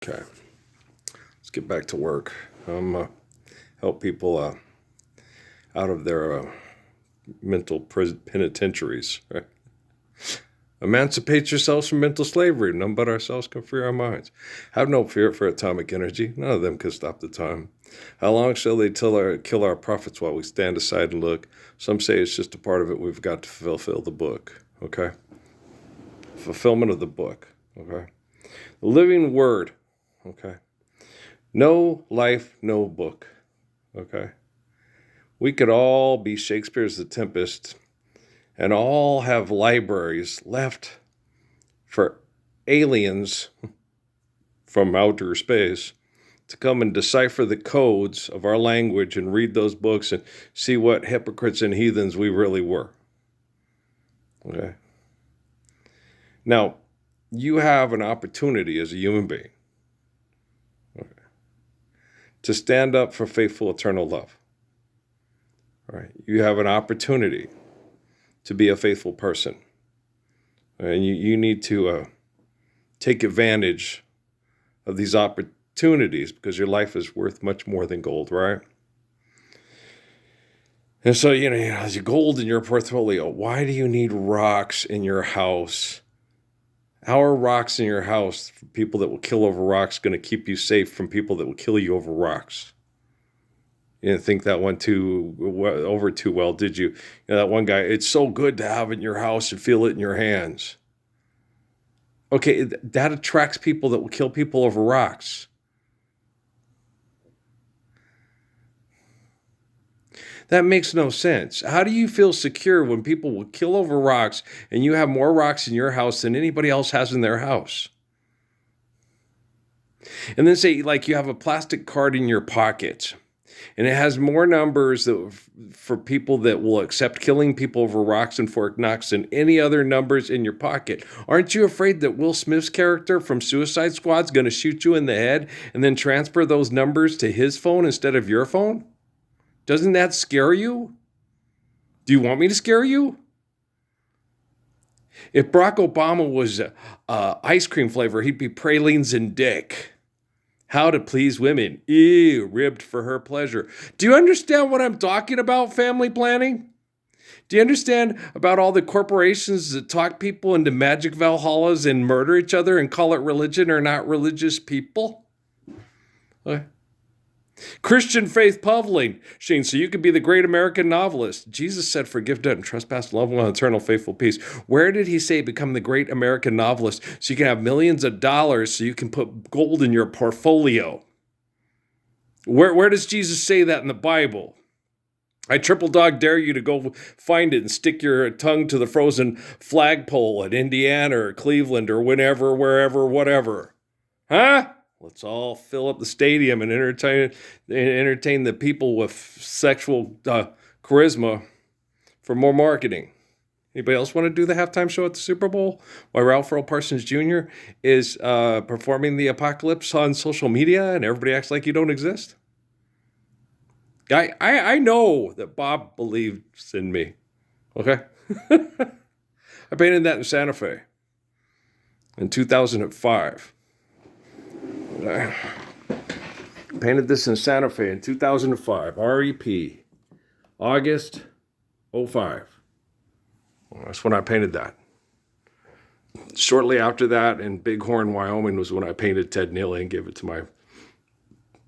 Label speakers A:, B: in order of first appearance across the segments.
A: Okay, let's get back to work. Help people out of their mental penitentiaries. Right? Emancipate yourselves from mental slavery. None but ourselves can free our minds. Have no fear for atomic energy. None of them can stop the time. How long shall they kill our prophets while we stand aside and look? Some say it's just a part of it. We've got to fulfill the book. Okay? Fulfillment of the book. Okay? The living word. Okay? No life, no book. Okay? We could all be Shakespeare's The Tempest and all have libraries left for aliens from outer space to come and decipher the codes of our language and read those books and see what hypocrites and heathens we really were. Okay? Now, you have an opportunity as a human being, okay, to stand up for faithful, eternal love. All right? You have an opportunity to be a faithful person. And you need to take advantage of these opportunities because your life is worth much more than gold, right? And so, as your gold in your portfolio, why do you need rocks in your house? How are rocks in your house for people that will kill over rocks going to keep you safe from people that will kill you over rocks? You didn't think that one over too well, did you? That one guy, it's so good to have it in your house and feel it in your hands. Okay, that attracts people that will kill people over rocks. That makes no sense. How do you feel secure when people will kill over rocks and you have more rocks in your house than anybody else has in their house? And then say, like, you have a plastic card in your pocket and it has more numbers for people that will accept killing people over rocks and Fort Knox than any other numbers in your pocket. Aren't you afraid that Will Smith's character from Suicide Squad is going to shoot you in the head and then transfer those numbers to his phone instead of your phone? Doesn't that scare you? Do you want me to scare you? If Barack Obama was ice cream flavor, he'd be pralines and dick. How to please women. Ew, ribbed for her pleasure. Do you understand what I'm talking about, family planning? Do you understand about all the corporations that talk people into magic Valhallas and murder each other and call it religion or not religious people? Okay. Christian faith publishing, Shane, so you could be the great American novelist. Jesus said, forgive debt and trespass, love one, eternal faithful peace. Where did he say become the great American novelist so you can have millions of dollars so you can put gold in your portfolio? Where does Jesus say that in the Bible? I triple dog dare you to go find it and stick your tongue to the frozen flagpole at Indiana or Cleveland or whenever, wherever, whatever. Huh? Let's all fill up the stadium and entertain the people with sexual charisma for more marketing. Anybody else want to do the halftime show at the Super Bowl while Ralph Earl Parsons Jr. is performing the apocalypse on social media and everybody acts like you don't exist? I know that Bob believes in me. Okay? I painted that in Santa Fe in 2005. I painted this in Santa Fe in 2005. REP. August 05. That's when I painted that. Shortly after that, in Bighorn, Wyoming, was when I painted Ted Neely and gave it to my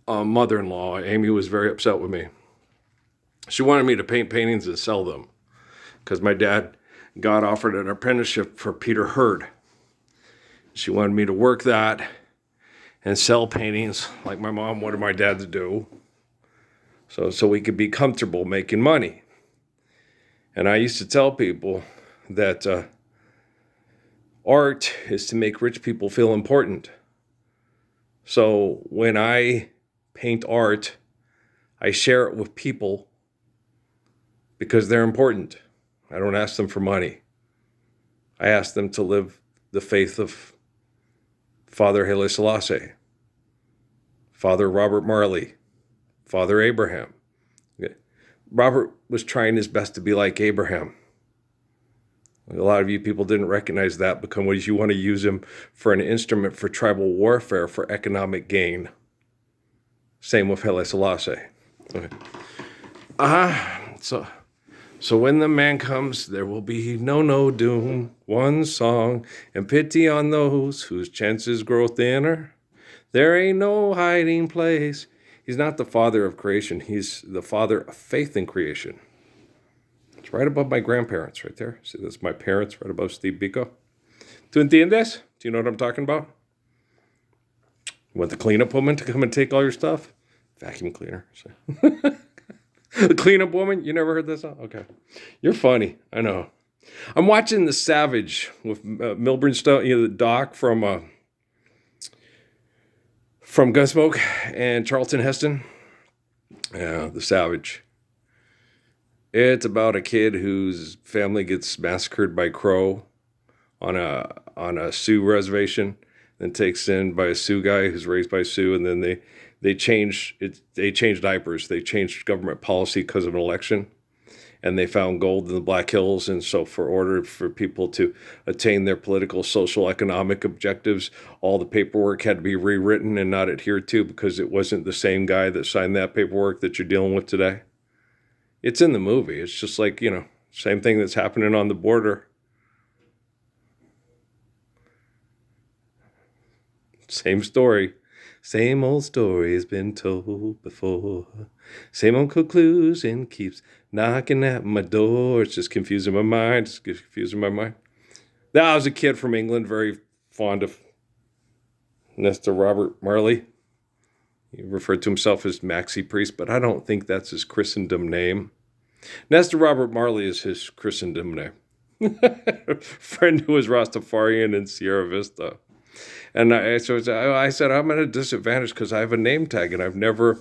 A: mother-in-law. Amy was very upset with me. She wanted me to paint paintings and sell them because my dad got offered an apprenticeship for Peter Hurd. She wanted me to work that and sell paintings like my mom wanted my dad to do so we could be comfortable making money. And I used to tell people that art is to make rich people feel important. So when I paint art, I share it with people because they're important. I don't ask them for money. I ask them to live the faith of Father Haile Selassie, Father Robert Marley, Father Abraham. Okay. Robert was trying his best to be like Abraham. A lot of you people didn't recognize that because you want to use him for an instrument for tribal warfare for economic gain. Same with Haile Selassie. Okay. So when the man comes, there will be no doom. One song and pity on those whose chances grow thinner. There ain't no hiding place. He's not the father of creation. He's the father of faith in creation. It's right above my grandparents right there. See, that's my parents right above Steve Biko. ¿Tú entiendes? Do you know what I'm talking about? You want the cleanup woman to come and take all your stuff? Vacuum cleaner. The cleanup woman? You never heard this song? Okay. You're funny. I know. I'm watching The Savage with Milburn Stone, the doc from Gunsmoke and Charlton Heston. Yeah, The Savage. It's about a kid whose family gets massacred by Crow on a Sioux reservation, then takes in by a Sioux guy who's raised by Sioux, and then they change diapers. They changed government policy because of an election, and they found gold in the Black Hills. And so for order for people to attain their political, social, economic objectives, all the paperwork had to be rewritten and not adhered to because it wasn't the same guy that signed that paperwork that you're dealing with today. It's in the movie. It's just like, same thing that's happening on the border. Same story. Same old story has been told before. Same old conclusion keeps knocking at my door. It's just confusing my mind. Now, I was a kid from England, very fond of Nestor Robert Marley. He referred to himself as Maxi Priest, but I don't think that's his Christendom name. Nestor Robert Marley is his Christendom name. Friend who was Rastafarian in Sierra Vista. And I said, I'm at a disadvantage because I have a name tag and I've never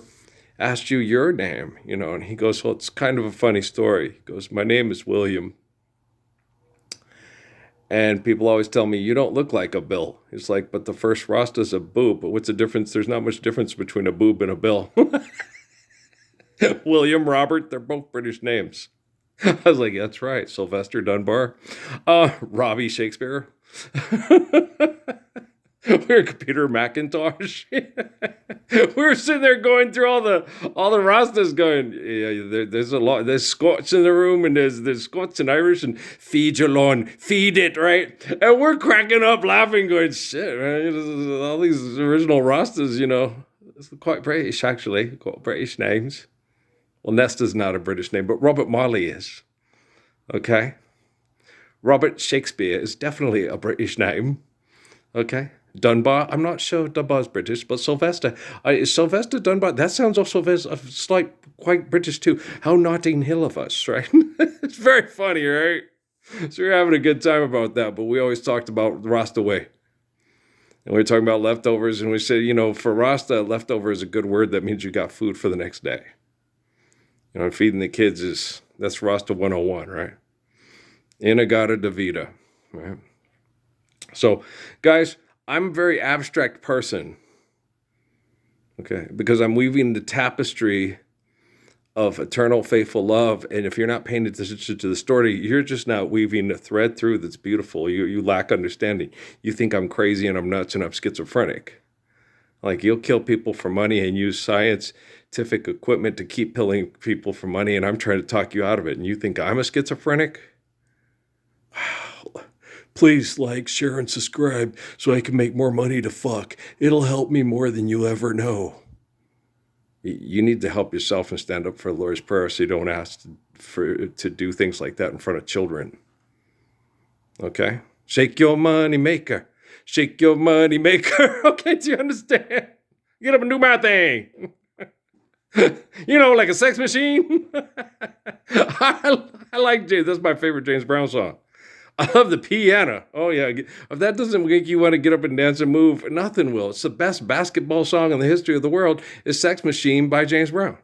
A: asked you your name, And he goes, well, it's kind of a funny story. He goes, my name is William. And people always tell me, you don't look like a Bill. It's like, but the first Rasta's a boob. But what's the difference? There's not much difference between a boob and a Bill. William, Robert, they're both British names. I was like, that's right. Sylvester Dunbar. Robbie Shakespeare. We're Peter McIntosh. We're sitting there going through all the Rastas going, yeah, there's a lot, there's Scots in the room and there's Scots and Irish and feed your lawn, feed it, right? And we're cracking up laughing going, shit, man, all these original Rastas, it's quite British actually, quite British names. Well, Nesta's not a British name, but Robert Marley is, okay? Robert Shakespeare is definitely a British name, okay? Dunbar, I'm not sure Dunbar's British, but Sylvester. Is Sylvester Dunbar? That sounds also quite British too. How Notting Hill of us, right? It's very funny, right? So we're having a good time about that, but we always talked about Rasta way. And we were talking about leftovers, and we said, for Rasta, leftover is a good word. That means you got food for the next day. Feeding the kids that's Rasta 101, right? Inagata Davida, right? So, guys, I'm a very abstract person, okay, because I'm weaving the tapestry of eternal, faithful love, and if you're not paying attention to the story, you're just not weaving a thread through that's beautiful. You lack understanding. You think I'm crazy and I'm nuts and I'm schizophrenic. Like, you'll kill people for money and use scientific equipment to keep killing people for money, and I'm trying to talk you out of it, and you think I'm a schizophrenic? Wow. Please like, share, and subscribe so I can make more money to fuck. It'll help me more than you ever know. You need to help yourself and stand up for the Lord's Prayer so you don't ask to do things like that in front of children. Okay? Shake your money maker. Shake your money maker. Okay, do you understand? Get up and do my thing. Like a sex machine. I like James. That's my favorite James Brown song. I love the piano. Oh, yeah. If that doesn't make you want to get up and dance and move, nothing will. It's the best basketball song in the history of the world is Sex Machine by James Brown.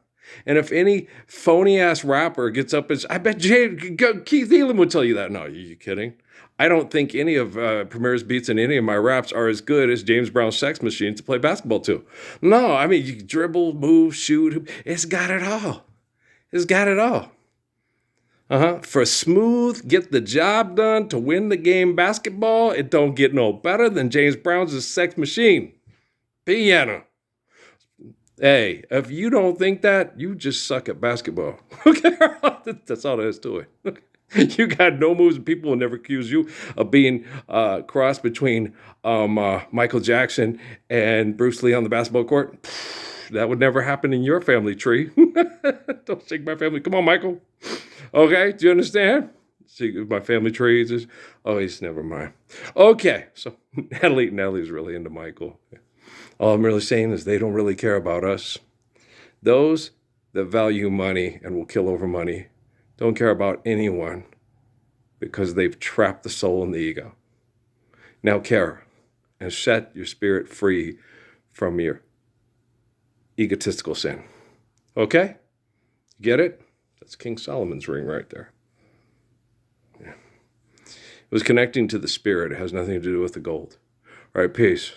A: And if any phony-ass rapper gets up and... I bet Keith Elam would tell you that. No, are you kidding? I don't think any of Premier's beats and any of my raps are as good as James Brown's Sex Machine to play basketball to. No, I mean, you dribble, move, shoot. It's got it all. It's got it all. For smooth, get the job done to win the game basketball, it don't get no better than James Brown's sex machine. Piano. Hey, if you don't think that, you just suck at basketball. Okay, that's all there is to it. You got no moves, and people will never accuse you of being crossed between Michael Jackson and Bruce Lee on the basketball court. That would never happen in your family tree. Don't shake my family. Come on, Michael. Okay, do you understand? See, my family tree is he's never mind. Okay, so Natalie's really into Michael. All I'm really saying is they don't really care about us. Those that value money and will kill over money don't care about anyone because they've trapped the soul and the ego. Now care and set your spirit free from your egotistical sin. Okay? Get it? That's King Solomon's ring right there. Yeah. It was connecting to the spirit. It has nothing to do with the gold. All right, peace.